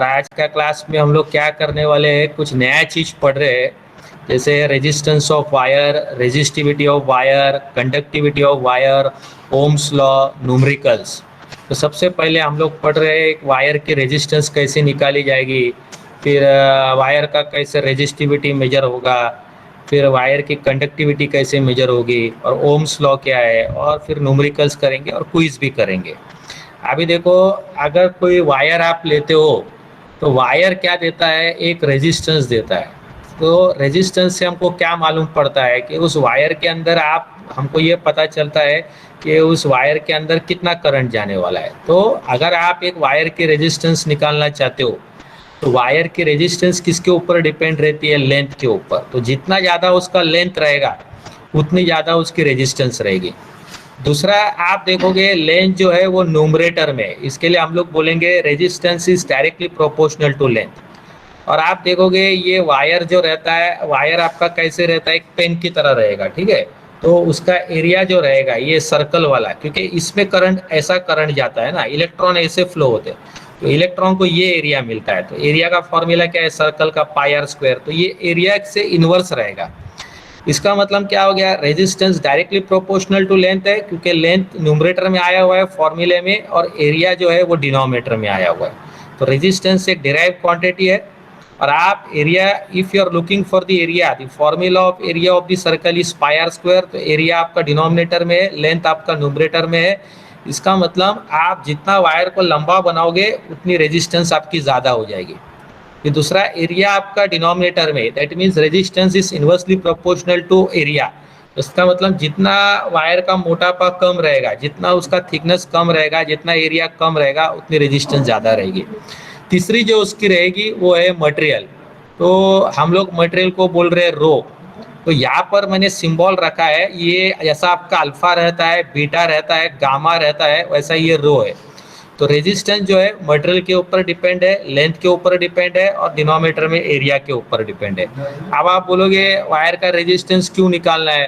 आज का क्लास में हम लोग क्या करने वाले हैं, कुछ नया चीज पढ़ रहे हैं। जैसे resistance of wire, resistivity of wire, conductivity of wire, Ohm's law, numericals. तो सबसे पहले हम लोग पढ़ रहे हैं एक वायर की रेजिस्टेंस कैसे निकाली जाएगी, फिर वायर का कैसे रेजिस्टिविटी मेजर होगा, फिर वायर की कंडक्टिविटी कैसे मेजर होगी, और ओम्स लॉ क्या है, और फिर न्यूमेरिकल्स करेंगे और क्विज भी करेंगे। अभी देखो, अगर कोई वायर आप लेते हो तो वायर क्या देता है, एक रेजिस्टेंस देता है। तो रेजिस्टेंस से हमको क्या मालूम पड़ता है कि उस वायर के अंदर आप, हमको ये पता चलता है कि उस वायर के अंदर कितना करंट जाने वाला है। तो अगर आप एक वायर की रेजिस्टेंस निकालना चाहते हो तो वायर की रेजिस्टेंस किसके ऊपर डिपेंड रहती है, लेंथ के ऊपर। तो जितना ज़्यादा उसका लेंथ रहेगा उतनी ज़्यादा उसकी रेजिस्टेंस रहेगी। दूसरा आप देखोगे लेंथ जो है वो न्यूमरेटर में, इसके लिए हम लोग बोलेंगे resistance is directly proportional to length. और आप देखोगे ये वायर जो रहता है, वायर आपका कैसे रहता है, एक पेन की तरह रहेगा, ठीक है। तो उसका एरिया जो रहेगा ये सर्कल वाला, क्योंकि इसमें करंट, ऐसा करंट जाता है ना, इलेक्ट्रॉन ऐसे फ्लो होते हैं, तो इलेक्ट्रॉन को ये एरिया मिलता है। तो एरिया का फॉर्मूला क्या है, सर्कल का पाई आर स्क्वायर। तो ये एरिया से इनवर्स रहेगा। इसका मतलब क्या हो गया, resistance directly proportional to length है, क्योंकि लेंथ न्यूमरेटर में आया हुआ है फॉर्मूले में, और एरिया जो है वो डिनोमिनेटर में आया हुआ है। तो रेजिस्टेंस एक डिराइव क्वांटिटी है। और आप area, if you are looking for the area, the formula of area of the circle is pi r square. तो एरिया आपका डिनोमिनेटर में है, लेंथ आपका न्यूमरेटर में है। इसका मतलब आप जितना वायर को लंबा बनाओगे उतनी रेजिस्टेंस आपकी ज़्यादा हो जाएगी। फिर दूसरा, एरिया आपका डिनोमिनेटर में, that means resistance is inversely proportional to area. इसका मतलब जितना वायर का मोटापा कम रहेगा, जितना उसका थिकनेस कम रहेगा, जितना एरिया कम रहेगा, उतनी रेजिस्टेंस ज़्यादा रहेगी। तीसरी जो उसकी रहेगी वो है मटेरियल। तो हम लोग मटेरियल को बोल रहे हैं रो। तो यहाँ पर मैंने सिंबल रखा है, ये जैसा आपका अल्फा रहता है, बीटा रहता है, गामा रहता है, वैसा ये रो है। तो रेजिस्टेंस जो है मटेरियल के ऊपर डिपेंड है, लेंथ के ऊपर डिपेंड है, और डिनोमीटर में एरिया के ऊपर डिपेंड है। अब आप बोलोगे वायर का रेजिस्टेंस क्यों निकालना है,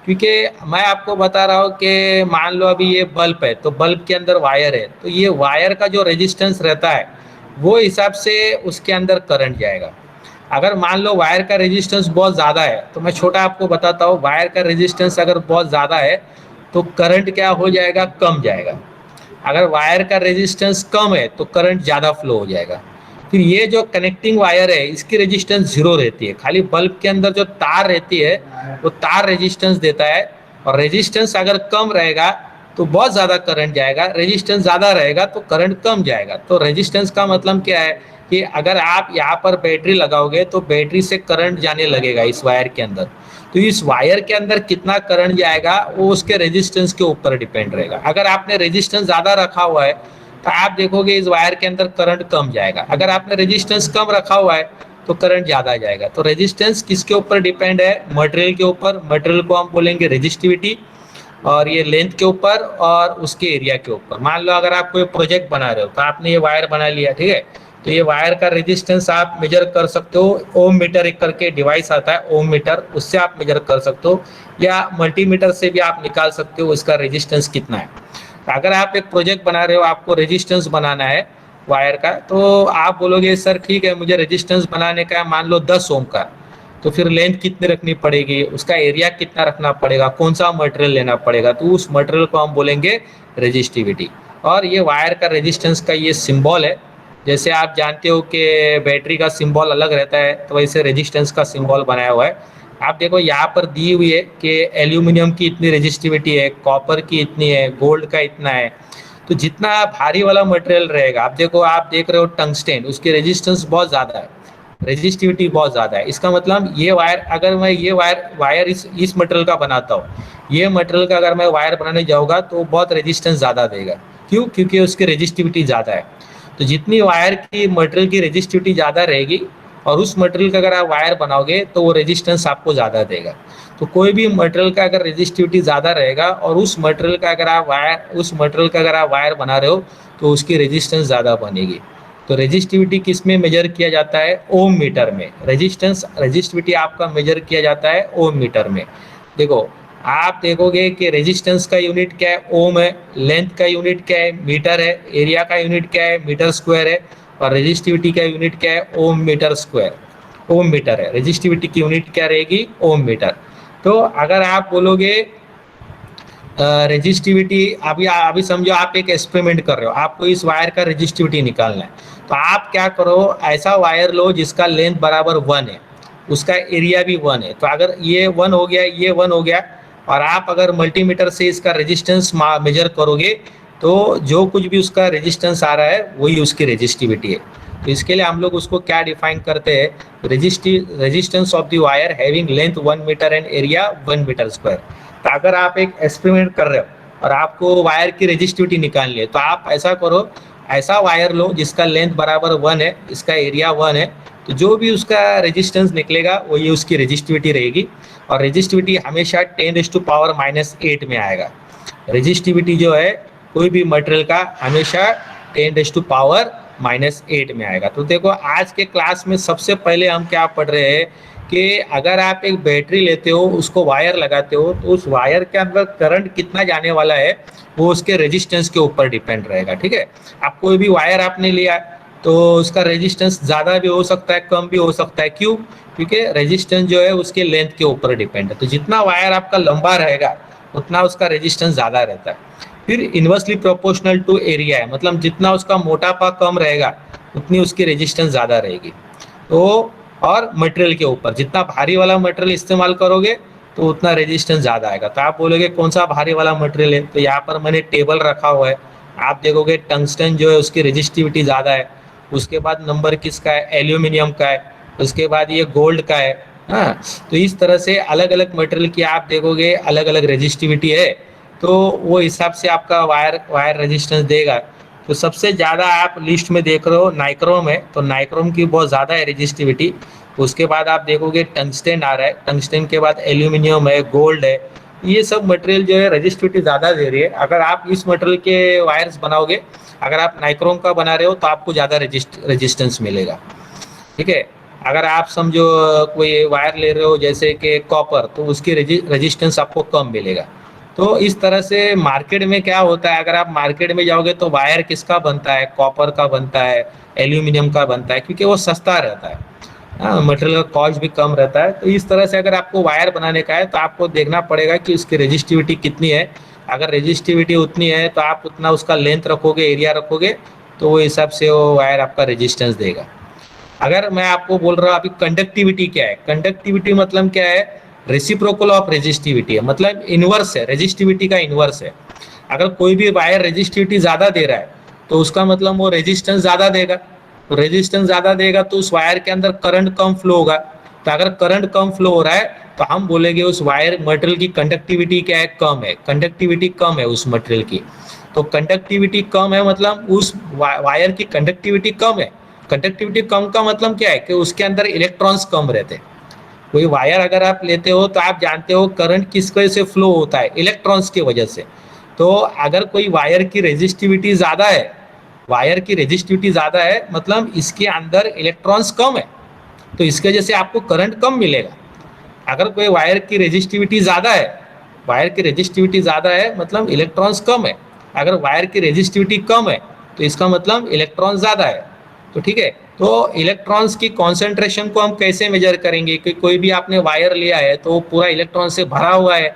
क्योंकि मैं आपको बता रहा हूँ कि मान लो अभी ये बल्ब है, तो बल्ब के अंदर वायर है, तो ये वायर का जो रेजिस्टेंस रहता है वो हिसाब से उसके अंदर करंट जाएगा। अगर मान लो वायर का रेजिस्टेंस बहुत ज़्यादा है, तो मैं छोटा आपको बताता हूँ, वायर का रेजिस्टेंस अगर बहुत ज़्यादा है तो करंट क्या हो जाएगा, कम जाएगा। अगर वायर का रेजिस्टेंस कम है तो करंट ज़्यादा फ्लो हो जाएगा। फिर ये जो कनेक्टिंग वायर है इसकी रेजिस्टेंस जीरो रहती है, खाली बल्ब के अंदर जो तार रहती है वो तार रेजिस्टेंस देता है। और रेजिस्टेंस अगर कम रहेगा तो बहुत ज़्यादा करंट जाएगा, रेजिस्टेंस ज़्यादा रहेगा तो करंट कम जाएगा। तो रेजिस्टेंस का मतलब क्या है कि अगर आप यहाँ पर बैटरी लगाओगे तो बैटरी से करंट जाने लगेगा इस वायर के अंदर। तो इस वायर के अंदर कितना करंट जाएगा वो उसके रेजिस्टेंस के ऊपर डिपेंड रहेगा। अगर आपने रेजिस्टेंस ज़्यादा रखा हुआ है तो आप देखोगे इस वायर के अंदर करंट कम जाएगा। अगर आपने रेजिस्टेंस कम रखा हुआ है तो करंट ज़्यादा जाएगा। तो रेजिस्टेंस किसके ऊपर डिपेंड है, मटेरियल के ऊपर। मटेरियल को हम बोलेंगे रेजिस्टिविटी, और ये लेंथ के ऊपर और उसके एरिया के ऊपर। मान लो अगर आप कोई प्रोजेक्ट बना रहे हो तो आपने ये वायर बना लिया, ठीक है। तो ये वायर का रेजिस्टेंस आप मेजर कर सकते हो, ओम मीटर एक करके डिवाइस आता है, ओम मीटर, उससे आप मेजर कर सकते हो, या मल्टीमीटर से भी आप निकाल सकते हो इसका रेजिस्टेंस कितना है। तो अगर आप एक प्रोजेक्ट बना रहे हो, आपको रेजिस्टेंस बनाना है वायर का, तो आप बोलोगे सर ठीक है मुझे रेजिस्टेंस बनाने का है मान लो 10 ओम का, तो फिर लेंथ कितनी रखनी पड़ेगी, उसका एरिया कितना रखना पड़ेगा, कौन सा मटेरियल लेना पड़ेगा, तो उस मटेरियल को हम बोलेंगे रेजिस्टिविटी। और ये वायर का रेजिस्टेंस का ये सिंबल है। जैसे आप जानते हो कि बैटरी का सिंबल अलग रहता है, तो वैसे रेजिस्टेंस का सिंबल बनाया हुआ है। आप देखो यहाँ पर दी हुई है कि एल्यूमिनियम की इतनी रेजिस्टिविटी है, कॉपर की इतनी है, गोल्ड का इतना है। तो जितना भारी वाला मटेरियल रहेगा, आप देखो, आप देख रहे हो टंगस्टेन, उसकी रेजिस्टेंस बहुत ज़्यादा है, रेजिस्टिविटी बहुत ज़्यादा है। इसका मतलब ये वायर, अगर मैं ये वायर इस मटेरियल का बनाता हूँ, ये मटेरियल का अगर मैं वायर बनाने जाऊँगा तो बहुत रेजिस्टेंस ज़्यादा देगा। क्यों? क्योंकि उसकी रेजिस्टिविटी ज़्यादा है। तो जितनी वायर की मटेरियल की रेजिस्टिविटी ज़्यादा रहेगी और उस मटेरियल का अगर आप वायर बनाओगे तो वो रेजिस्टेंस आपको ज़्यादा देगा। तो कोई भी मटेरियल का अगर रेजिस्टिविटी ज़्यादा रहेगा और उस मटेरियल का अगर आप वायर बना रहे हो तो उसकी रेजिस्टेंस ज़्यादा बनेगी। तो रेजिस्टिविटी किस में मेजर किया जाता है, ओम मीटर में। रेजिस्टिविटी आपका मेजर किया जाता है ओम मीटर में। देखो, आप देखोगे कि रेजिस्टेंस का यूनिट क्या है, ओम है, लेंथ का यूनिट क्या है, मीटर है, एरिया का यूनिट क्या है, मीटर स्क्वायर है, और रेजिस्टिविटी का यूनिट क्या है, ओम मीटर स्क्वायर, ओम मीटर है, रेजिस्टिविटी की यूनिट क्या रहेगी, ओम मीटर। तो अगर आप बोलोगे रेजिस्टिविटी, अभी समझो आप एक एक्सपेरिमेंट कर रहे हो, आपको इस वायर का रेजिस्टिविटी निकालना है, तो आप क्या करो, ऐसा वायर लो जिसका लेंथ बराबर 1 है, उसका एरिया भी 1 है। तो अगर ये 1 हो गया, ये 1 हो गया, और आप अगर मल्टीमीटर से इसका रेजिस्टेंस मेजर करोगे तो जो कुछ भी उसका रेजिस्टेंस आ रहा है वही उसकी रेजिस्टिविटी है। तो इसके लिए हम लोग उसको क्या डिफाइन करते हैं, resistance of the wire having length 1 metre and area 1 metre square. तो अगर आप एक एक्सपेरिमेंट कर रहे हो और आपको वायर की रेजिस्टिविटी निकालनी है, तो आप ऐसा करो, ऐसा वायर लो जिसका लेंथ बराबर 1 है, इसका एरिया 1 है, तो जो भी उसका रेजिस्टेंस निकलेगा वो ये उसकी रेजिस्टिविटी रहेगी। और रेजिस्टिविटी हमेशा 10⁻⁻8 में आएगा। रेजिस्टिविटी जो है कोई भी मटेरियल का हमेशा 10⁻⁻8 में आएगा। तो देखो आज के क्लास में सबसे पहले हम क्या पढ़ रहे हैं कि अगर आप एक बैटरी लेते हो, उसको वायर लगाते हो, तो उस वायर के अंदर करंट कितना जाने वाला है वो उसके रेजिस्टेंस के ऊपर डिपेंड रहेगा। ठीक है, आप कोई भी वायर आपने लिया तो उसका रेजिस्टेंस ज़्यादा भी हो सकता है, कम भी हो सकता है। क्यों? क्योंकि रेजिस्टेंस जो है उसके लेंथ के ऊपर डिपेंड है। तो जितना वायर आपका लंबा रहेगा उतना उसका रेजिस्टेंस ज़्यादा रहता है। फिर इन्वर्सली प्रोपोर्शनल टू एरिया है, मतलब जितना उसका मोटापा कम रहेगा उतनी उसकी रेजिस्टेंस ज़्यादा रहेगी। तो और मटेरियल के ऊपर, जितना भारी वाला मटेरियल इस्तेमाल करोगे तो उतना रेजिस्टेंस ज़्यादा आएगा। तो आप बोलोगे कौन सा भारी वाला मटेरियल है, तो यहाँ पर मैंने टेबल रखा हुआ है, आप देखोगे टंगस्टन जो है उसकी रेजिस्टिविटी ज़्यादा है, उसके बाद नंबर किसका है, एल्यूमिनियम का है, उसके बाद ये गोल्ड का है। हाँ, तो इस तरह से अलग अलग मटेरियल की आप देखोगे अलग अलग रेजिस्टिविटी है, तो वो हिसाब से आपका वायर रेजिस्टेंस देगा। तो सबसे ज़्यादा आप लिस्ट में देख रहे हो नाइक्रोम है, तो नाइक्रोम की बहुत ज़्यादा है रेजिस्टिविटी। उसके बाद आप देखोगे टंगस्टन आ रहा है, टंगस्टन के बाद एल्यूमिनियम है, गोल्ड है, ये सब मटेरियल जो है रेजिस्टिविटी ज़्यादा दे रही है। अगर आप इस मटेरियल के वायर्स बनाओगे, अगर आप नाइक्रोम का बना रहे हो तो आपको ज़्यादा रेजिस्टेंस मिलेगा। ठीक है, अगर आप समझो कोई वायर ले रहे हो जैसे कि कॉपर, तो उसकी रेजिस्टेंस आपको कम मिलेगा। तो इस तरह से मार्केट में क्या होता है, अगर आप मार्केट में जाओगे तो वायर किसका बनता है, कॉपर का बनता है, एल्यूमिनियम का बनता है, क्योंकि वो सस्ता रहता है, मटेरियल का कॉस्ट भी कम रहता है। तो इस तरह से अगर आपको वायर बनाने का है तो आपको देखना पड़ेगा कि उसकी रेजिस्टिविटी कितनी है। अगर रेजिस्टिविटी उतनी है तो आप उतना उसका लेंथ रखोगे, एरिया रखोगे, तो वो हिसाब से वो वायर आपका रेजिस्टेंस देगा। अगर मैं आपको बोल रहा हूँ अभी कंडक्टिविटी क्या है, कंडक्टिविटी मतलब क्या है, रेसिप्रोकल ऑफ रेजिस्टिविटी है, मतलब इनवर्स है, रेजिस्टिविटी का इनवर्स है। अगर कोई भी वायर रेजिस्टिविटी ज़्यादा दे रहा है तो उसका मतलब वो रेजिस्टेंस ज़्यादा देगा, तो रेजिस्टेंस ज़्यादा देगा तो उस वायर के अंदर करंट कम फ्लो होगा। तो अगर करंट कम फ्लो हो रहा है तो हम बोलेंगे उस वायर मटेरियल की कंडक्टिविटी क्या है, कम है, कंडक्टिविटी कम है उस मटेरियल की। तो कंडक्टिविटी कम है मतलब उस वायर की कंडक्टिविटी कम है। कंडक्टिविटी कम का मतलब क्या है कि उसके अंदर इलेक्ट्रॉन्स कम रहते हैं। कोई वायर अगर आप लेते हो तो आप जानते हो करंट किस वजह से फ्लो होता है, इलेक्ट्रॉन्स की वजह से। तो अगर कोई वायर की रेजिस्टिविटी ज़्यादा है, वायर की रेजिस्टिविटी ज़्यादा है मतलब इसके अंदर इलेक्ट्रॉन्स कम है, तो इसके वजह से आपको करंट कम मिलेगा। अगर कोई वायर की रेजिस्टिविटी ज़्यादा है, वायर की रेजिस्टिविटी ज़्यादा है मतलब इलेक्ट्रॉन्स कम है। अगर वायर की रेजिस्टिविटी कम है तो इसका मतलब इलेक्ट्रॉन ज़्यादा है। तो ठीक है, तो इलेक्ट्रॉन्स की कॉन्सेंट्रेशन को हम कैसे मेजर करेंगे कि कोई भी आपने वायर लिया है तो पूरा इलेक्ट्रॉन से भरा हुआ है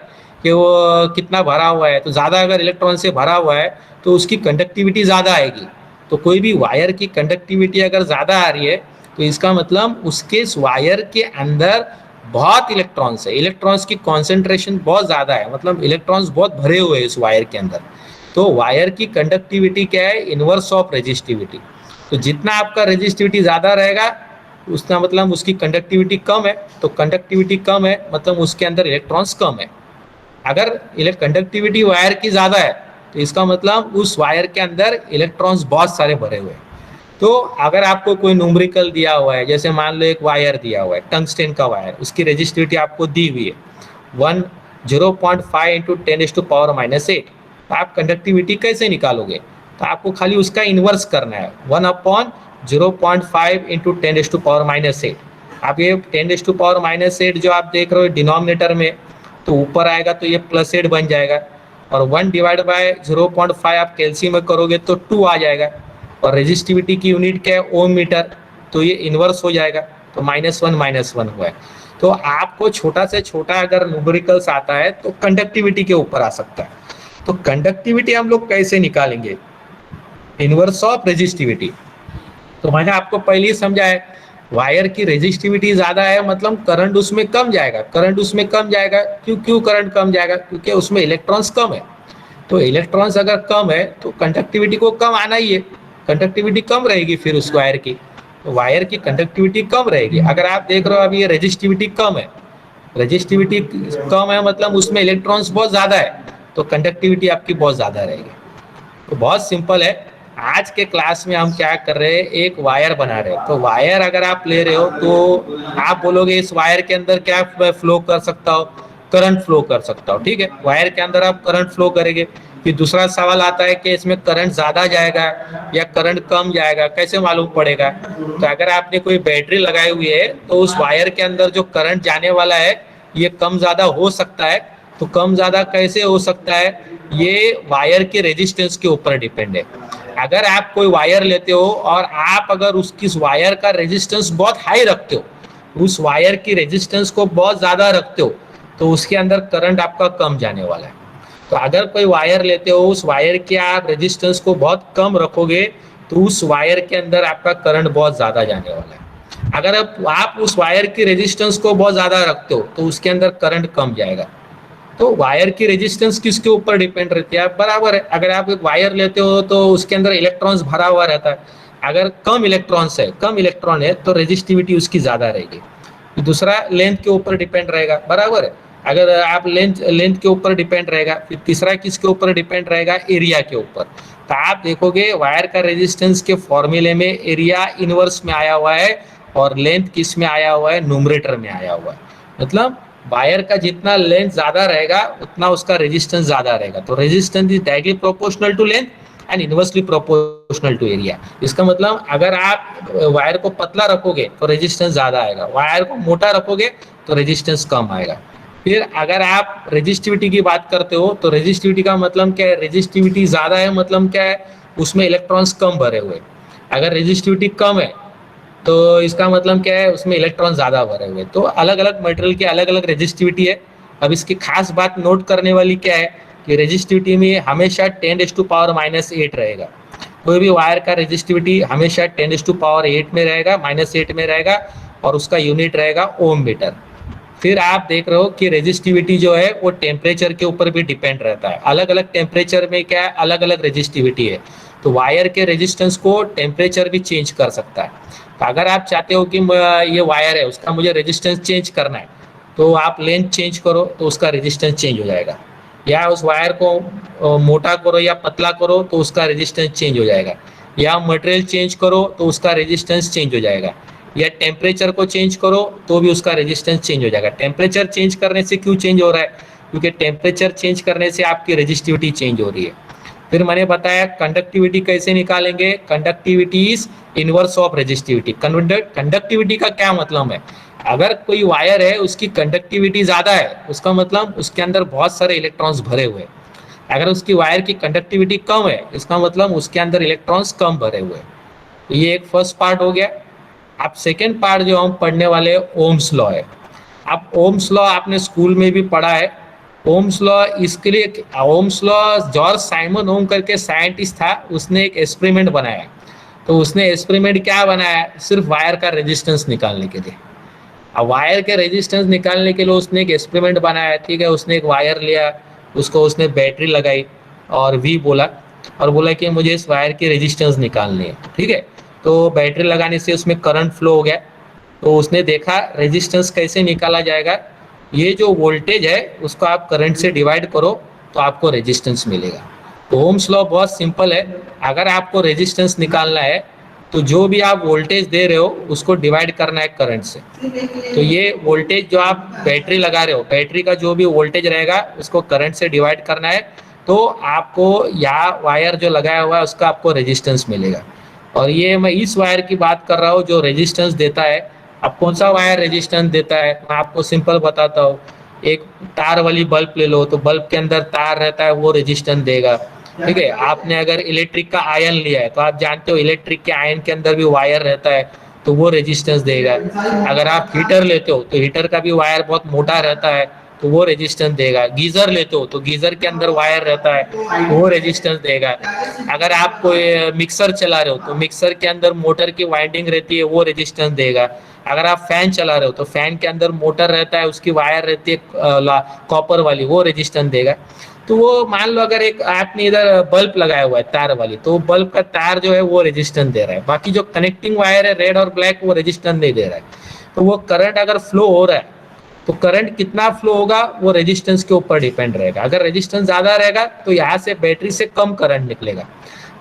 कि वो कितना भरा हुआ है, तो ज़्यादा अगर इलेक्ट्रॉन से भरा हुआ है तो उसकी कंडक्टिविटी ज़्यादा आएगी। तो कोई भी वायर की कंडक्टिविटी अगर ज़्यादा आ रही है तो इसका मतलब उसके वायर के अंदर बहुत इलेक्ट्रॉन्स है, इलेक्ट्रॉन्स की कॉन्सेंट्रेशन बहुत ज़्यादा है, मतलब इलेक्ट्रॉन्स बहुत भरे हुए हैं इस वायर के अंदर। तो वायर की कंडक्टिविटी क्या है, इनवर्स ऑफ रेजिस्टिविटी। तो जितना आपका रेजिस्टिविटी ज़्यादा रहेगा उसका मतलब उसकी कंडक्टिविटी कम है, तो कंडक्टिविटी कम है मतलब उसके अंदर इलेक्ट्रॉन्स कम है। अगर कंडक्टिविटी वायर की ज़्यादा है तो इसका मतलब उस वायर के अंदर इलेक्ट्रॉन्स बहुत सारे भरे हुए हैं। तो अगर आपको कोई न्यूमेरिकल दिया हुआ है, जैसे मान लो एक वायर दिया हुआ है टंगस्टन का वायर, उसकी रेजिस्टिविटी आपको दी हुई है 0.5 × 10⁻⁻8, तो आप कंडक्टिविटी कैसे निकालोगे, तो आपको खाली उसका इन्वर्स करना है 1/0.5 × 10⁻⁻8। आप ये 10⁻⁻8 जो आप देख रहे हो डिनोमिनेटर में, तो ऊपर आएगा तो ये +8 बन जाएगा, और 1/0.5 आप कैल्शियम में करोगे तो 2 आ जाएगा। और रेजिस्टिविटी की यूनिट क्या है, ओम मीटर, तो ये इनवर्स हो जाएगा, तो -1 हुआ है। तो आपको छोटा से छोटा अगर न्यूमेरिकल्स आता है तो कंडक्टिविटी के ऊपर आ सकता है। तो कंडक्टिविटी हम लोग कैसे निकालेंगे, इनवर्स ऑफ रेजिस्टिविटी। तो मैंने आपको पहले ही समझा है, वायर की रेजिस्टिविटी ज्यादा है मतलब करंट उसमें कम जाएगा, करंट उसमें कम जाएगा। क्यों करंट कम जाएगा, क्योंकि उसमें इलेक्ट्रॉन्स कम है। तो इलेक्ट्रॉन्स अगर कम है तो कंडक्टिविटी को कम आना ही है, कंडक्टिविटी कम रहेगी फिर उस वायर की, तो वायर की कंडक्टिविटी कम रहेगी। अगर आप देख रहे हो अभी ये रेजिस्टिविटी कम है, रेजिस्टिविटी कम है मतलब उसमें इलेक्ट्रॉन्स बहुत ज्यादा है, तो कंडक्टिविटी आपकी बहुत ज्यादा रहेगी। तो बहुत सिंपल है। आज के क्लास में हम क्या कर रहे हैं, एक वायर बना रहे हैं। तो वायर अगर आप ले रहे हो तो आप बोलोगे इस वायर के अंदर क्या फ्लो कर सकता हो, करंट फ्लो कर सकता हो, ठीक है, वायर के अंदर आप करंट फ्लो करेंगे। फिर दूसरा सवाल आता है कि इसमें करंट ज्यादा जाएगा या करंट कम जाएगा, कैसे मालूम पड़ेगा। तो अगर आपने कोई बैटरी लगाई हुई है तो उस वायर के अंदर जो करंट जाने वाला है ये कम ज्यादा हो सकता है। तो कम ज्यादा कैसे हो सकता है, ये वायर के रेजिस्टेंस के ऊपर डिपेंड है। अगर आप कोई वायर लेते हो और आप अगर उसकी वायर का रेजिस्टेंस बहुत हाई रखते हो, उस वायर की रेजिस्टेंस को बहुत ज्यादा रखते हो, तो उसके अंदर करंट आपका कम जाने वाला है। तो अगर कोई वायर लेते हो, उस वायर के आप रेजिस्टेंस को बहुत कम रखोगे तो उस वायर के अंदर आपका करंट बहुत ज्यादा जाने वाला है। अगर आप उस वायर की रेजिस्टेंस को बहुत ज्यादा रखते हो तो उसके अंदर करंट कम जाएगा। तो वायर की रेजिस्टेंस किसके ऊपर डिपेंड रहती है, बराबर है। अगर आप एक वायर लेते हो तो उसके अंदर इलेक्ट्रॉन्स भरा हुआ रहता है, अगर कम इलेक्ट्रॉन है तो रेजिस्टिविटी उसकी ज्यादा रहेगी। दूसरा लेंथ के ऊपर डिपेंड रहेगा, बराबर है। अगर आप लेंथ के ऊपर डिपेंड रहेगा, फिर तीसरा किसके ऊपर डिपेंड रहेगा, एरिया के ऊपर। तो आप देखोगे वायर का रेजिस्टेंस के फॉर्मूले में एरिया इनवर्स में आया हुआ है और लेंथ किस में आया हुआ है, न्यूमरेटर में आया हुआ है। मतलब वायर का जितना लेंथ ज्यादा रहेगा उतना उसका रेजिस्टेंस ज्यादा रहेगा। तो resistance is directly proportional to length and inversely proportional to area. इसका मतलब अगर आप वायर को पतला रखोगे तो रेजिस्टेंस ज्यादा आएगा, वायर को मोटा रखोगे तो रेजिस्टेंस कम आएगा। फिर अगर आप रेजिस्टिविटी की बात करते हो तो रेजिस्टिविटी का मतलब क्या है, रेजिस्टिविटी ज्यादा है मतलब क्या है, उसमें इलेक्ट्रॉन्स कम भरे हुए। अगर रेजिस्टिविटी कम है तो इसका मतलब क्या है, उसमें इलेक्ट्रॉन ज्यादा भरे हुए। तो अलग अलग मटेरियल की अलग अलग रेजिस्टिविटी है। अब इसकी खास बात नोट करने वाली क्या है कि रेजिस्टिविटी में हमेशा 10⁻⁻8 रहेगा। कोई भी वायर का रेजिस्टिविटी हमेशा 10⁻8 में रहेगा, -8 में रहेगा, और उसका यूनिट रहेगा ओम मीटर। फिर आप देख रहे हो कि रेजिस्टिविटी जो है वो टेम्परेचर के ऊपर भी डिपेंड रहता है। अलग अलग टेम्परेचर में क्या है, अलग अलग रेजिस्टिविटी है। तो वायर के रेजिस्टेंस को टेम्परेचर भी चेंज कर सकता है। तो अगर आप चाहते हो कि ये वायर है उसका मुझे रेजिस्टेंस चेंज करना है, तो आप लेंथ चेंज करो तो उसका रेजिस्टेंस चेंज हो जाएगा, या उस वायर को मोटा करो या पतला करो तो उसका रेजिस्टेंस चेंज हो जाएगा, या मटेरियल चेंज करो तो उसका रेजिस्टेंस चेंज हो जाएगा, या टेम्परेचर को चेंज करो तो भी उसका रेजिस्टेंस चेंज हो जाएगा। टेम्परेचर चेंज करने से क्यों चेंज हो रहा है, क्योंकि टेम्परेचर चेंज करने से आपकी रेजिस्टिविटी चेंज हो रही है। फिर मैंने बताया कंडक्टिविटी कैसे निकालेंगे, conductivity is inverse of resistivity. Conductivity का क्या मतलब है, अगर कोई वायर है उसकी कंडक्टिविटी ज्यादा है उसका मतलब उसके अंदर बहुत सारे इलेक्ट्रॉन्स भरे हुए। अगर उसकी वायर की कंडक्टिविटी कम है इसका मतलब उसके अंदर इलेक्ट्रॉन्स कम भरे हुए। तो ये एक फर्स्ट पार्ट हो गया। अब सेकेंड पार्ट जो हम पढ़ने वाले ओम्स लॉ है। अब ओम्स लॉ आपने स्कूल में भी पढ़ा है। ओम्स लॉ इसके लिए, ओम्स लॉ जॉर्ज साइमन ओम करके साइंटिस्ट था, उसने एक एक्सपेरिमेंट बनाया। तो उसने एक्सपेरिमेंट क्या बनाया, सिर्फ वायर का रेजिस्टेंस निकालने के लिए। अब वायर के रेजिस्टेंस निकालने के लिए उसने एक एक्सपेरिमेंट बनाया, ठीक है। उसने एक वायर लिया, उसको उसने बैटरी लगाई और वी बोला, और बोला कि मुझे इस वायर की रेजिस्टेंस निकालनी है, ठीक है। तो बैटरी लगाने से उसमें करंट फ्लो हो गया। तो उसने देखा रेजिस्टेंस कैसे निकाला जाएगा, ये जो वोल्टेज है उसको आप करंट से डिवाइड करो तो आपको रेजिस्टेंस मिलेगा। तो ओम्स लॉ बहुत सिंपल है, अगर आपको रेजिस्टेंस निकालना है तो जो भी आप वोल्टेज दे रहे हो उसको डिवाइड करना है करंट से। तो ये वोल्टेज जो आप बैटरी लगा रहे हो, बैटरी का जो भी वोल्टेज रहेगा उसको करंट से डिवाइड करना है, तो आपको या वायर जो लगाया हुआ है उसका आपको रेजिस्टेंस मिलेगा। और ये मैं इस वायर की बात कर रहा हूँ जो रेजिस्टेंस देता है। अब कौन सा वायर रेजिस्टेंस देता है, मैं आपको सिंपल बताता हूँ। एक तार वाली बल्ब ले लो, तो बल्ब के अंदर तार रहता है वो रेजिस्टेंस देगा। ठीक है, आपने अगर इलेक्ट्रिक का आयन लिया है तो आप जानते हो इलेक्ट्रिक के आयन के अंदर भी वायर रहता है, तो वो रेजिस्टेंस देगा। अगर आप हीटर लेते हो तो हीटर का भी वायर बहुत मोटा रहता है, तो वो रेजिस्टेंस देगा। गीजर लेते हो तो गीजर के अंदर वायर रहता है, तो वो रेजिस्टेंस देगा। अगर आप कोई मिक्सर चला रहे हो तो मिक्सर के अंदर मोटर की वाइंडिंग रहती है, वो रेजिस्टेंस देगा। अगर आप फैन चला रहे हो तो फैन के अंदर मोटर रहता है, उसकी वायर रहती है कॉपर वाली, वो रेजिस्टेंस देगा। तो वो मान लो अगर एक आपने इधर बल्ब लगाया हुआ है तार वाली, तो बल्ब का तार जो है वो रेजिस्टेंस दे रहा है, बाकी जो कनेक्टिंग वायर है रेड और ब्लैक वो रेजिस्टेंस नहीं दे रहा है। तो वो करंट अगर फ्लो हो रहा है तो करंट कितना फ्लो होगा वो रेजिस्टेंस के ऊपर डिपेंड रहेगा। अगर रेजिस्टेंस ज्यादा रहेगा तो यहाँ से बैटरी से कम करंट निकलेगा,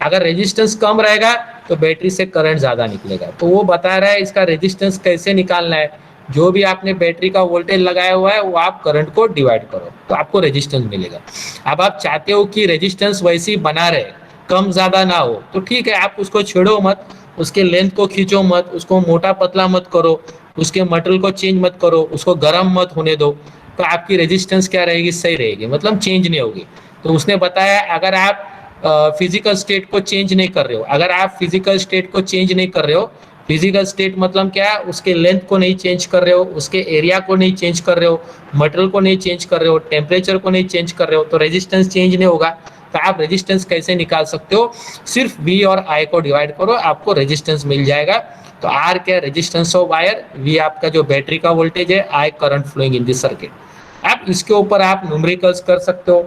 अगर रेजिस्टेंस कम रहेगा तो बैटरी से करंट ज्यादा निकलेगा। तो वो बता रहा है इसका रेजिस्टेंस कैसे निकालना है। जो भी आपने बैटरी का वोल्टेज लगाया हुआ है वो आप करंट को डिवाइड करो तो आपको रेजिस्टेंस मिलेगा। अब आप चाहते हो कि रेजिस्टेंस वैसे ही बना रहे, कम ज्यादा ना हो, तो ठीक है, आप उसको छेड़ो मत, उसके लेंथ को खींचो मत, उसको मोटा पतला मत करो, उसके मटेरियल को चेंज मत करो, उसको गर्म मत होने दो, तो आपकी रेजिस्टेंस क्या रहेगी, सही रहेगी, मतलब चेंज नहीं होगी। तो उसने बताया अगर आप फिजिकल स्टेट को चेंज नहीं कर रहे हो, अगर आप फिजिकल स्टेट को चेंज नहीं कर रहे हो, फिजिकल स्टेट मतलब क्या, उसके लेंथ को नहीं चेंज कर रहे हो, उसके एरिया को नहीं चेंज कर रहे हो, मटेरियल को नहीं चेंज कर रहे हो, टेम्परेचर को नहीं चेंज कर रहे हो, तो रेजिस्टेंस चेंज नहीं होगा। तो आप रेजिस्टेंस कैसे निकाल सकते हो, सिर्फ वी और आई को डिवाइड करो, आपको रेजिस्टेंस मिल जाएगा। तो आर क्या, रेजिस्टेंस ऑफ वायर, वी आपका जो बैटरी का वोल्टेज है, I current flowing in this circuit. आप इसके ऊपर आप न्यूमेरिकल्स कर सकते हो।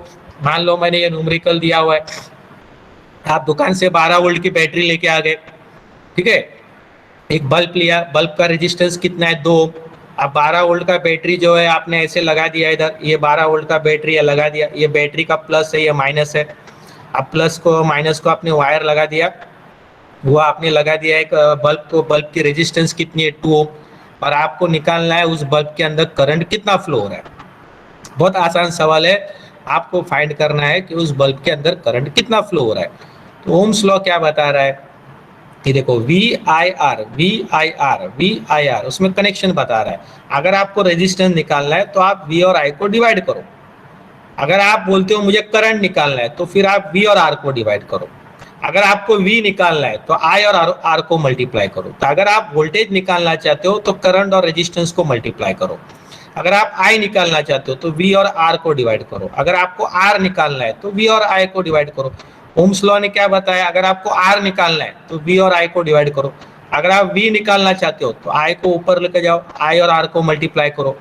मान लो मैंने ये न्यूमेरिकल दिया हुआ है, आप दुकान से 12 वोल्ट की बैटरी लेके आ गए, ठीक है, एक बल्ब लिया, बल्ब का रेजिस्टेंस कितना है, 2 ओम। अब 12 वोल्ट का बैटरी जो है आपने ऐसे लगा दिया इधर, ये 12 वोल्ट का बैटरी है लगा दिया, ये बैटरी का प्लस है, ये माइनस है। अब प्लस को माइनस को आपने वायर लगा दिया, वो आपने लगा दिया एक बल्ब को, बल्ब की रेजिस्टेंस कितनी है, 2 ओम, और आपको निकालना है उस बल्ब के अंदर करंट कितना फ्लो हो रहा है। बहुत आसान सवाल है, आपको फाइंड करना है कि उस बल्ब के अंदर करंट कितना फ्लो हो रहा है। तो ओम्स लॉ क्या बता रहा है, ये देखो V I R, V I R, V I R, उसमें कनेक्शन बता रहा है। अगर आपको रेजिस्टेंस निकालना है तो आप वी और आई को डिवाइड करो। अगर आप बोलते हो मुझे करंट निकालना है तो फिर आप वी और आर को डिवाइड करो। अगर आपको वी निकालना है तो आई और आर को मल्टीप्लाई करो। तो अगर आप वोल्टेज निकालना चाहते हो तो करंट और रेजिस्टेंस को मल्टीप्लाई करो। अगर आप आई निकालना चाहते हो तो वी और आर को डिवाइड करो। अगर आपको आर निकालना है तो वी और आई को डिवाइड करो। ओम्स लॉ ने क्या बताया, अगर आपको आर निकालना है तो वी और आई को डिवाइड करो। अगर आप वी निकालना चाहते हो तो आई को ऊपर लेके जाओ, आई और आर को मल्टीप्लाई करो,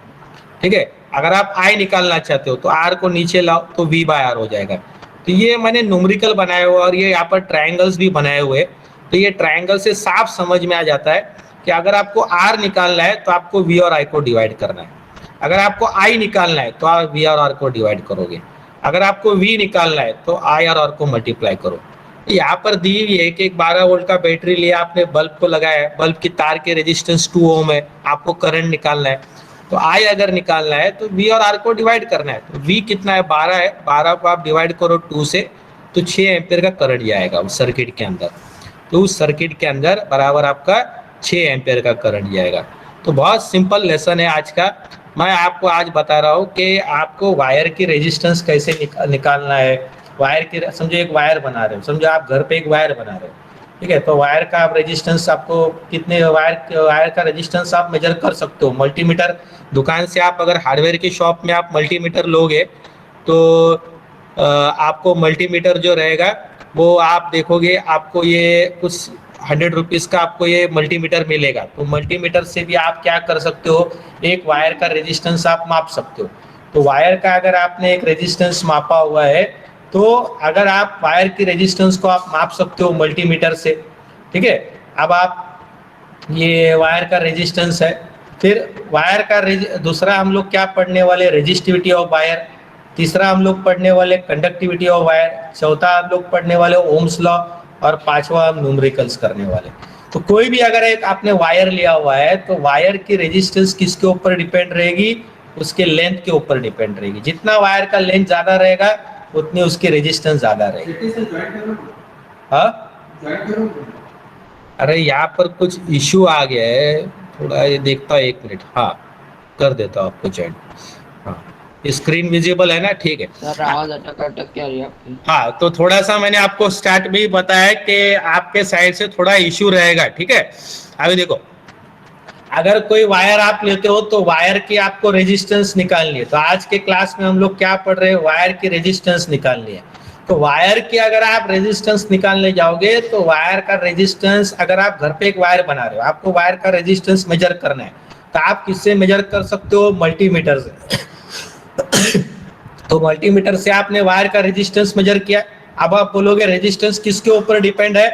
ठीक है। अगर आप आई निकालना चाहते हो तो आर को नीचे लाओ तो वी बाय आर हो जाएगा। तो ये मैंने न्यूमेरिकल बनाया हुआ और ये यहाँ पर ट्रायंगल्स भी बनाए हुए। तो ये ट्रायंगल से साफ समझ में आ जाता है कि अगर आपको आर निकालना है तो आपको वी और आई को डिवाइड करना है। अगर आपको आई निकालना है तो आप वी और आर को डिवाइड करोगे। अगर आपको वी निकालना है तो आई और आर को मल्टीप्लाई करो। यहाँ पर दी हुई है कि एक 12 वोल्ट का बैटरी लिया आपने, बल्ब को लगाया है, बल्ब की तार के रेजिस्टेंस 2 ओम है, आपको करंट निकालना है। तो आई अगर निकालना है तो वी और आर को डिवाइड करना है। तो वी कितना है, 12 है, 12 को आप डिवाइड करो 2 से, तो 6 एम्पियर का करंट जाएगा उस सर्किट के अंदर। तो उस सर्किट के अंदर बराबर आपका 6 एम्पियर का करंट जाएगा। तो बहुत सिंपल लेसन है आज का। मैं आपको आज बता रहा हूँ कि आपको वायर की रेजिस्टेंस कैसे निकालना है। वायर की, समझो एक वायर बना रहे हो, समझो आप घर पे एक वायर बना रहे हो, ठीक है। तो वायर का आप रेजिस्टेंस, आपको कितने वायर का रेजिस्टेंस आप मेजर कर सकते हो। मल्टीमीटर दुकान से आप अगर हार्डवेयर की शॉप में आप मल्टीमीटर लोगे तो आपको मल्टीमीटर जो रहेगा वो आप देखोगे, आपको ये कुछ 100 रुपीज़ का आपको ये मल्टीमीटर मिलेगा। तो मल्टीमीटर से भी आप क्या कर सकते हो, एक वायर का रेजिस्टेंस आप माप सकते हो। तो वायर का अगर आपने एक रेजिस्टेंस मापा हुआ है तो अगर आप वायर की रेजिस्टेंस को आप माप सकते हो मल्टीमीटर से, ठीक है। अब आप ये वायर का रेजिस्टेंस है, फिर वायर का दूसरा हम लोग क्या पढ़ने वाले, रेजिस्टिविटी ऑफ वायर। तीसरा हम लोग पढ़ने वाले कंडक्टिविटी ऑफ वायर। चौथा हम लोग पढ़ने वाले ओम्स लॉ। और पांचवा हम न्यूमेरिकल्स करने वाले। तो कोई भी अगर एक आपने वायर लिया हुआ है तो वायर की रेजिस्टेंस किसके ऊपर डिपेंड रहेगी, उसके लेंथ के ऊपर डिपेंड रहेगी। जितना वायर का लेंथ ज्यादा रहेगा उतनी उसकी रेजिस्टेंस ज्यादा रहेगी। हाँ, अरे यहाँ पर कुछ इश्यू आ गया है, थोड़ा ये देखता हूँ, 1 मिनट। हाँ, कर देता हूँ आपको ज्वाइन। हाँ, स्क्रीन विजिबल है ना? ठीक है सर आवाज अटक अटक के आ रही है आपकी। हाँ, तो थोड़ा सा मैंने आपको स्टार्ट में ही बताया कि आपके साइड से थोड़ा इश्यू रहेगा, ठीक है। अभी देखो, अगर कोई वायर आप लेते हो तो वायर की आपको रेजिस्टेंस निकालनी है। तो आज के क्लास में हम लोग क्या पढ़ रहे हैं, वायर की रेजिस्टेंस निकालनी है। तो वायर की अगर आप रेजिस्टेंस निकालने जाओगे तो वायर का रेजिस्टेंस, अगर आप घर पे एक वायर बना रहे हो, आपको वायर का रेजिस्टेंस मेजर करना है, तो आप किससे मेजर कर सकते हो? मल्टीमीटर से। तो मल्टीमीटर से आपने वायर का रेजिस्टेंस मेजर किया। अब आप बोलोगे रेजिस्टेंस किसके ऊपर डिपेंड है?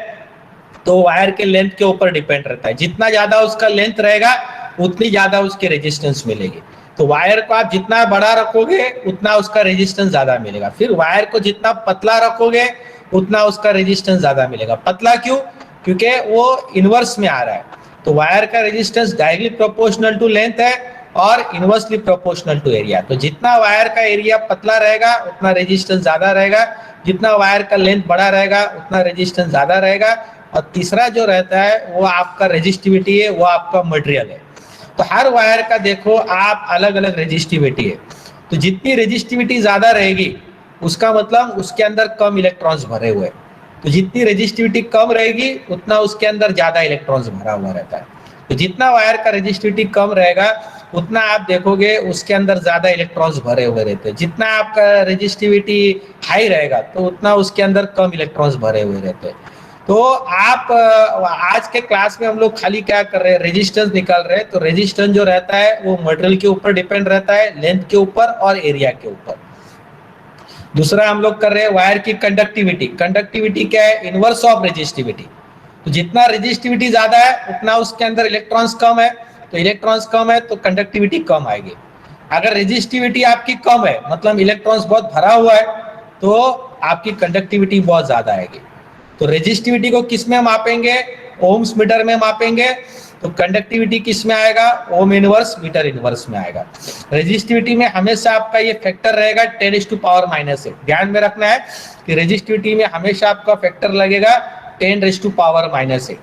तो वायर के लेंथ के ऊपर डिपेंड रहता है। जितना ज्यादा उसका लेंथ रहेगा उतनी ज्यादा उसकी रेजिस्टेंस मिलेगी। तो वायर को आप जितना बड़ा रखोगे उतना उसका रेजिस्टेंस ज्यादा मिलेगा। फिर वायर को जितना पतला रखोगे उतना उसका रेजिस्टेंस ज्यादा मिलेगा। पतला क्यों? क्योंकि वो इनवर्स में आ रहा है। तो वायर का resistance directly proportional to length है और इनवर्सली प्रोपोर्शनल टू एरिया। तो जितना वायर का एरिया पतला रहेगा उतना रेजिस्टेंस ज्यादा रहेगा, जितना वायर का लेंथ बड़ा रहेगा उतना रेजिस्टेंस ज्यादा रहेगा। और तीसरा जो रहता है वो आपका रेजिस्टिविटी है, वो आपका मटेरियल है। तो हर वायर का देखो आप अलग अलग रेजिस्टिविटी है। तो जितनी रेजिस्टिविटी ज्यादा रहेगी उसका मतलब उसके अंदर कम इलेक्ट्रॉन्स भरे हुए। तो जितनी रेजिस्टिविटी कम रहेगी उतना उसके अंदर ज्यादा इलेक्ट्रॉन्स भरा हुआ रहता है। तो जितना वायर का रेजिस्टिविटी कम रहेगा उतना आप देखोगे उसके अंदर ज्यादा इलेक्ट्रॉन्स भरे हुए रहते हैं। जितना आपका रेजिस्टिविटी हाई रहेगा तो उतना उसके अंदर कम इलेक्ट्रॉन्स भरे हुए रहते हैं। तो आप आज के क्लास में हम लोग खाली क्या कर रहे हैं, रेजिस्टेंस निकाल रहे हैं। तो रेजिस्टेंस जो रहता है वो मटेरियल के ऊपर डिपेंड रहता है, लेंथ के ऊपर और एरिया के ऊपर। दूसरा हम लोग कर रहे हैं वायर की कंडक्टिविटी। कंडक्टिविटी क्या है? Inverse of resistivity. तो जितना रेजिस्टिविटी ज्यादा है उतना उसके अंदर इलेक्ट्रॉन्स कम है। तो इलेक्ट्रॉन्स कम है तो कंडक्टिविटी कम आएगी। अगर रेजिस्टिविटी आपकी कम है मतलब इलेक्ट्रॉन्स बहुत भरा हुआ है तो आपकी कंडक्टिविटी बहुत ज्यादा आएगी। तो रेजिस्टिविटी को किस में मापेंगे? ओम्स मीटर में मापेंगे। तो कंडक्टिविटी किस में आएगा? ओम इनवर्स मीटर इनवर्स में आएगा। रेजिस्टिविटी में हमेशा आपका ये फैक्टर रहेगा 10⁻⁸। ध्यान में रखना है कि रेजिस्टिविटी में हमेशा आपका फैक्टर लगेगा 10⁻⁸।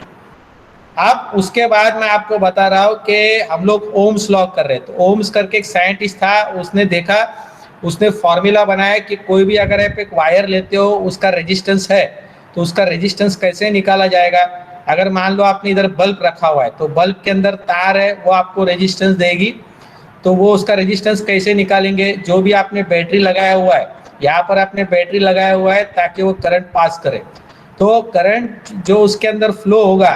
अब उसके बाद मैं आपको बता रहा हूं कि हम लोग ओम्स लॉ कर रहे हैं। तो ओम्स करके एक साइंटिस्ट था, उसने देखा, उसने फॉर्मूला बनाया कि कोई भी अगर आप एक वायर लेते हो उसका रेजिस्टेंस है तो उसका रेजिस्टेंस कैसे निकाला जाएगा। अगर मान लो आपने इधर बल्ब रखा हुआ है तो बल्ब के अंदर तार है वो आपको रेजिस्टेंस देगी। तो वो उसका रेजिस्टेंस कैसे निकालेंगे? जो भी आपने बैटरी लगाया हुआ है, यहाँ पर आपने बैटरी लगाया हुआ है ताकि वो करंट पास करे। तो करंट जो उसके अंदर फ्लो होगा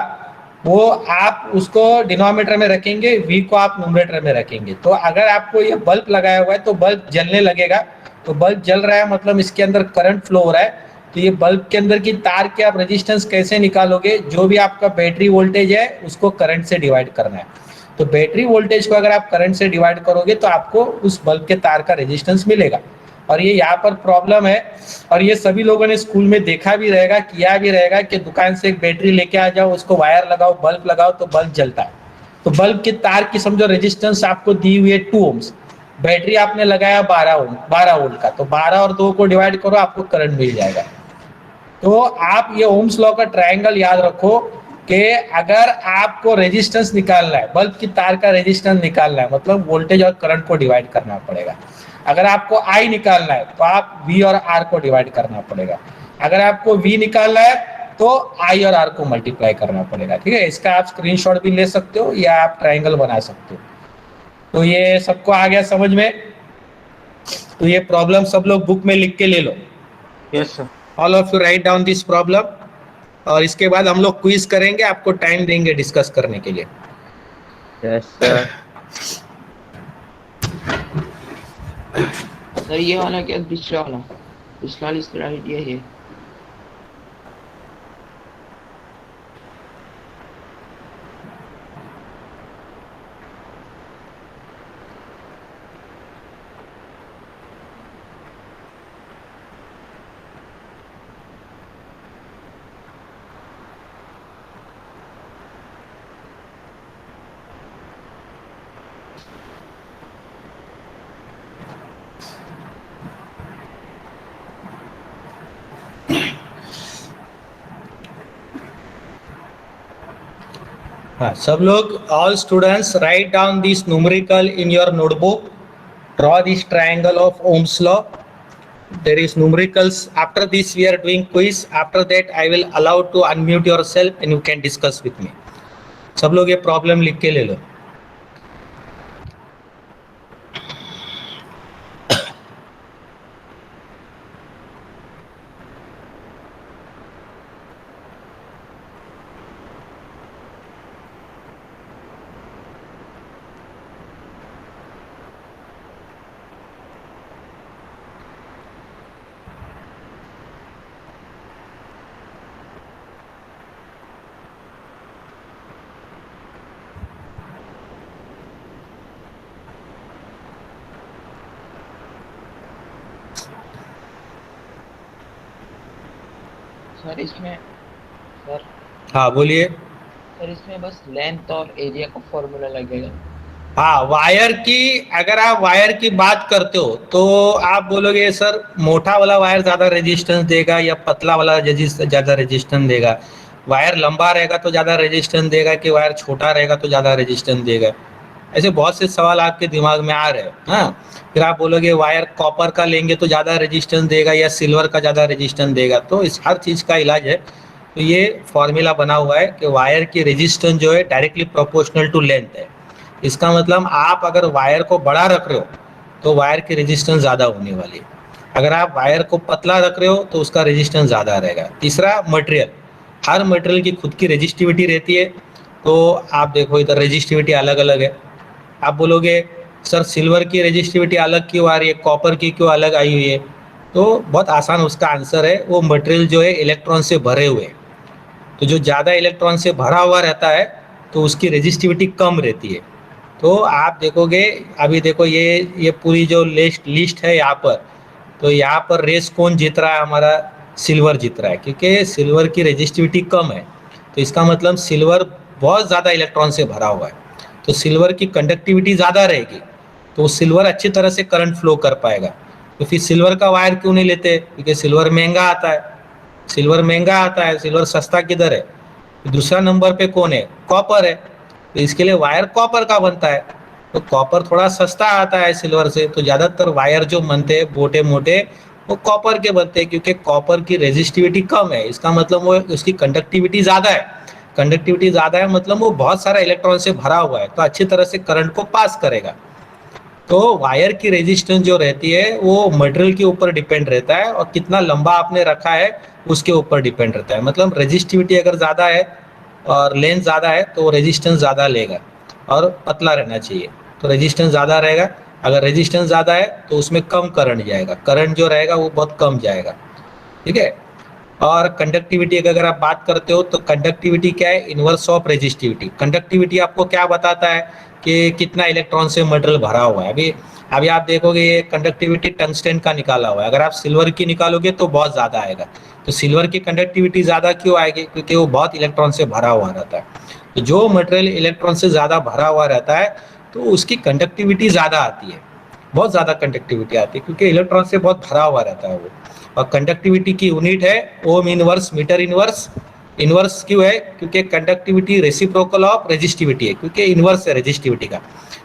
वो आप उसको डिनोमिनेटर में रखेंगे, वी को आप न्यूमरेटर में रखेंगे। तो अगर आपको ये बल्ब लगाया हुआ है तो बल्ब जलने लगेगा। तो बल्ब जल रहा है मतलब इसके अंदर करंट फ्लो हो रहा है। तो ये बल्ब के अंदर की तार के आप रेजिस्टेंस कैसे निकालोगे? जो भी आपका बैटरी वोल्टेज है उसको करंट से डिवाइड करना है। तो बैटरी वोल्टेज को अगर आप करंट से डिवाइड करोगे तो आपको उस बल्ब के तार का रेजिस्टेंस मिलेगा। और ये यहाँ पर प्रॉब्लम है, और ये सभी लोगों ने स्कूल में देखा भी रहेगा, किया भी रहेगा कि दुकान से एक बैटरी लेके आ जाओ, उसको वायर लगाओ, बल्ब लगाओ तो बल्ब जलता है। तो बल्ब के तार की समझो रेजिस्टेंस आपको दी हुई है 2 ओम्स, बैटरी आपने लगाया 12 ओम 12 वोल्ट का। तो 12 और 2 को डिवाइड करो आपको करंट मिल जाएगा। तो आप ये ओम्स लॉ का ट्रायंगल याद रखो कि अगर आपको रेजिस्टेंस निकालना है, बल्ब की तार का रेजिस्टेंस निकालना है, मतलब वोल्टेज और करंट को डिवाइड करना पड़ेगा। अगर आपको आई निकालना है तो आप वी और आर को डिवाइड करना पड़ेगा। अगर आपको वी निकालना है तो आई और आर को मल्टीप्लाई करना पड़ेगा। ठीक है, इसका आप स्क्रीनशॉट भी ले सकते हो या आप ट्रायंगल बना सकते हो। तो ये सबको आ गया समझ में? तो ये प्रॉब्लम सब लोग बुक में लिख के ले लो। Yes sir. All of you write down this problem, और इसके बाद हम लोग क्विज करेंगे, आपको टाइम देंगे डिस्कस करने के लिए। Yes sir. सर ये वाला क्या? पिछला वाला? पिछला वाली स्लाइड ये है। हाँ, सब लोग, all students right down this numerical in your notebook Draw this triangle of Ohm's law. There is numericals. After this we are doing quiz. After that I will allow to unmute yourself and you can discuss with me. सब लोग ये problem लिख के ले लो. Sir इसमें sir हाँ बोलिए. Sir इसमें बस लेंथ और एरिया का फॉर्मूला लगेगा. हाँ, वायर की, अगर आप वायर की बात करते हो तो आप बोलोगे सर मोटा वाला वायर ज्यादा रेजिस्टेंस देगा या पतला वाला ज्यादा रेजिस्टेंस देगा. वायर लंबा रहेगा तो ज्यादा रेजिस्टेंस देगा कि वायर छोटा रहेगा तो ज्यादा रेजिस्टेंस देगा. ऐसे बहुत से सवाल आपके दिमाग में आ रहे हैं. हाँ, फिर आप बोलोगे वायर कॉपर का लेंगे तो ज्यादा रेजिस्टेंस देगा या सिल्वर का ज्यादा रेजिस्टेंस देगा. तो इस हर चीज का इलाज है. तो ये फॉर्मूला बना हुआ है कि वायर की रेजिस्टेंस जो है डायरेक्टली प्रोपोर्शनल टू लेंथ है. इसका मतलब आप अगर वायर को बड़ा रख रहे हो तो वायर की रेजिस्टेंस ज़्यादा होने वाली है. अगर आप वायर को पतला रख रहे हो तो उसका रेजिस्टेंस ज़्यादा रहेगा. तीसरा, मटेरियल. हर मटेरियल की खुद की रेजिस्टिविटी रहती है. तो आप देखो इधर रेजिस्टिविटी अलग अलग है. आप बोलोगे सर सिल्वर की रेजिस्टिविटी अलग क्यों आ रही है, कॉपर की क्यों अलग आई हुई है. तो बहुत आसान उसका आंसर है. वो मटेरियल जो है इलेक्ट्रॉन से भरे हुए हैं. तो जो ज़्यादा इलेक्ट्रॉन से भरा हुआ रहता है तो उसकी रेजिस्टिविटी कम रहती है. तो आप देखोगे, अभी देखो ये पूरी जो लिस्ट है यहाँ पर, तो यहाँ पर रेस कौन जीत रहा है, हमारा सिल्वर जीत रहा है, क्योंकि सिल्वर की रेजिस्टिविटी कम है. तो इसका मतलब सिल्वर बहुत ज़्यादा इलेक्ट्रॉन से भरा हुआ है. तो सिल्वर की कंडक्टिविटी ज़्यादा रहेगी तो सिल्वर अच्छी तरह से करंट फ्लो कर पाएगा. तो फिर सिल्वर का वायर क्यों नहीं लेते, क्योंकि सिल्वर महंगा आता है. सिल्वर सस्ता किधर है. दूसरा नंबर पे कौन है, कॉपर है. तो इसके लिए वायर कॉपर का बनता है. तो कॉपर थोड़ा सस्ता आता है सिल्वर से. तो ज़्यादातर वायर जो बनते हैं मोटे मोटे वो कॉपर के बनते हैं, क्योंकि कॉपर की रेजिस्टिविटी कम है. इसका मतलब वो उसकी कंडक्टिविटी ज़्यादा है. कंडक्टिविटी ज़्यादा है मतलब वो बहुत सारा इलेक्ट्रॉन से भरा हुआ है, तो अच्छी तरह से करंट को पास करेगा. तो वायर की रेजिस्टेंस जो रहती है वो मटेरियल के ऊपर डिपेंड रहता है और कितना लंबा आपने रखा है उसके ऊपर डिपेंड रहता है. मतलब रेजिस्टिविटी अगर ज़्यादा है और लेंथ ज़्यादा है तो रेजिस्टेंस ज़्यादा लेगा और पतला रहना चाहिए. तो रेजिस्टेंस ज़्यादा रहेगा. अगर रेजिस्टेंस ज़्यादा है तो उसमें कम करंट जाएगा. करंट जो रहेगा वो बहुत कम जाएगा. ठीक है. और कंडक्टिविटी की अगर आप बात करते हो तो कंडक्टिविटी क्या है, इनवर्स ऑफ रेजिस्टिविटी. कंडक्टिविटी आपको क्या बताता है कि कितना इलेक्ट्रॉन से मटेरियल भरा हुआ है. अभी आप देखोगे ये कंडक्टिविटी टंगस्टन का निकाला हुआ है. अगर आप सिल्वर की निकालोगे तो बहुत ज़्यादा आएगा. तो सिल्वर की कंडक्टिविटी ज़्यादा क्यों आएगी, क्योंकि वो बहुत इलेक्ट्रॉन से भरा हुआ रहता है. तो जो मटेरियल इलेक्ट्रॉन से ज़्यादा भरा हुआ रहता है तो उसकी कंडक्टिविटी ज़्यादा आती है, बहुत ज़्यादा कंडक्टिविटी आती है, क्योंकि इलेक्ट्रॉन से बहुत भरा हुआ रहता है वो. और कंडक्टिविटी की यूनिट है ohm inverse metre inverse. Inverse क्यों है, क्योंकि कंडक्टिविटी रेसिप्रोकल ऑफ रेजिस्टिविटी है, क्योंकि इनवर्स है रेजिस्टिविटी का.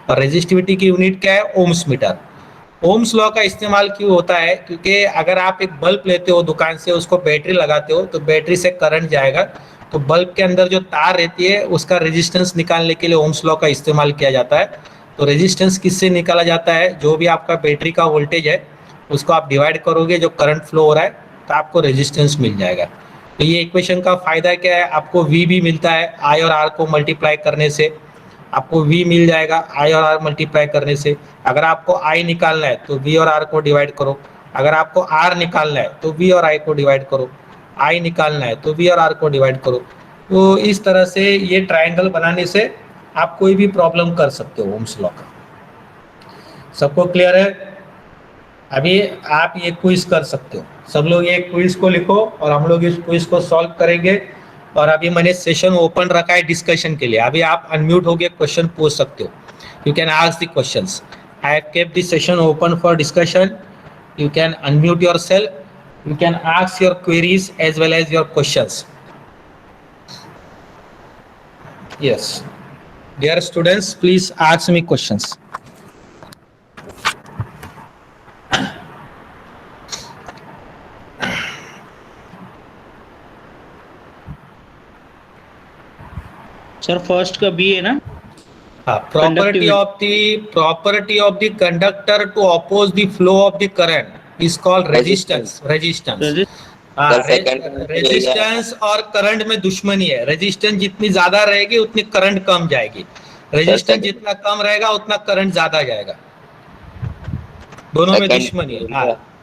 और रेजिस्टिविटी की यूनिट क्या है, ओम्स मीटर. ओम्स लॉ का इस्तेमाल क्यों होता है, क्योंकि अगर आप एक बल्ब लेते हो दुकान से, उसको बैटरी लगाते हो तो बैटरी से करंट जाएगा. तो बल्ब के अंदर जो तार रहती है उसका रेजिस्टेंस निकालने के लिए ओम्स लॉ का इस्तेमाल किया जाता है. तो रेजिस्टेंस किससे निकाला जाता है, जो भी आपका बैटरी का वोल्टेज है उसको आप डिवाइड करोगे, जो करंट फ्लो हो रहा है तो आपको रेजिस्टेंस मिल जाएगा. तो ये इक्वेशन का फायदा क्या है, आपको V भी मिलता है I और R को मल्टीप्लाई करने से. आपको V मिल जाएगा I और R मल्टीप्लाई करने से. अगर आपको I निकालना है तो V और R को डिवाइड करो. अगर आपको R निकालना है तो V और I को डिवाइड करो. I निकालना है तो V और R को डिवाइड करो. तो इस तरह से ये ट्रायंगल बनाने से आप कोई भी प्रॉब्लम कर सकते हो ओम्स लॉ का. सबको क्लियर है. अभी आप ये क्विज कर सकते हो. सब लोग ये क्विज को लिखो और हम लोग इस क्विज को सॉल्व करेंगे. और अभी मैंने सेशन ओपन रखा है डिस्कशन के लिए. अभी आप अनम्यूट होके क्वेश्चन पूछ सकते हो. You can ask the questions. I have kept the session open for discussion. You can unmute yourself. You can ask your queries as well as your questions. Yes, dear students, please ask me questions. Sir first का B है ना? property Conductivity. of the conductor to oppose the flow of the current is called resistance. Resist- हाँ, sir, second का answer यही है। Resistance और current में दुश्मनी है। रेजिस्टेंस जितनी ज्यादा रहेगी उतनी करंट कम जाएगी, रेजिस्टेंस second- जितना कम रहेगा उतना करंट ज्यादा जाएगा, दोनों में Second- दुश्मनी है। हाँ,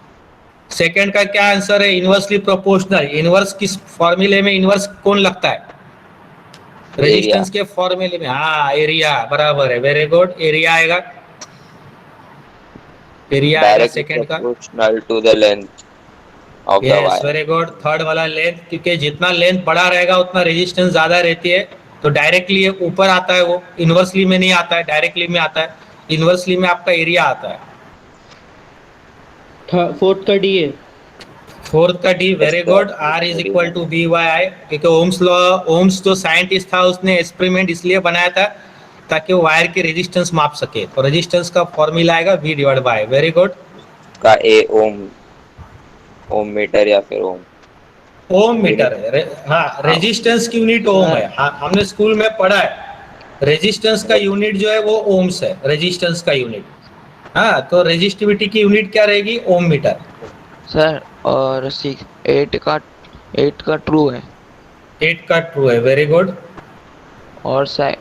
सेकंड का क्या आंसर है? Inversely proportional. इनवर्स किस फॉर्मूले में इनवर्स कौन लगता है? रेजिस्टेंस के फॉर्मूले में। हाँ, एरिया बराबर है, वेरी गुड, एरिया आएगा, एरिया आएगा Directly सेकंड का। proportional to the length of the yes, wire. Very good. Third वाला लेंथ, क्योंकि जितना लेंथ बड़ा रहेगा उतना रेजिस्टेंस ज्यादा रहती है, तो डायरेक्टली ऊपर आता है वो, इनवर्सली में नहीं आता है, डायरेक्टली में आता है। इनवर्सली में आपका एरिया आता है। फोर्थ का डी है। फोर्थ का D, very good. R is equal to V by I, क्योंकि ओम्स लॉ, ओम्स जो साइंटिस्ट था उसने एक्सपेरिमेंट इसलिए बनाया था ताकि वो वायर की रेजिस्टेंस माप सके, तो रेजिस्टेंस का फॉर्मूला आएगा we divide by, very good. का ए ओम मीटर या फिर ओम ओम मीटर है। हाँ, रेजिस्टेंस की यूनिट ओम है। हाँ, हमने स्कूल में पढ़ा है, रेजिस्टेंस का यूनिट जो है वो ओम्स है, रेजिस्टेंस का यूनिट। हाँ, तो रेजिस्टिविटी की यूनिट क्या रहेगी? ओम मीटर। सर और 8 का ट्रू है 8 का ट्रू है, वेरी गुड। और 7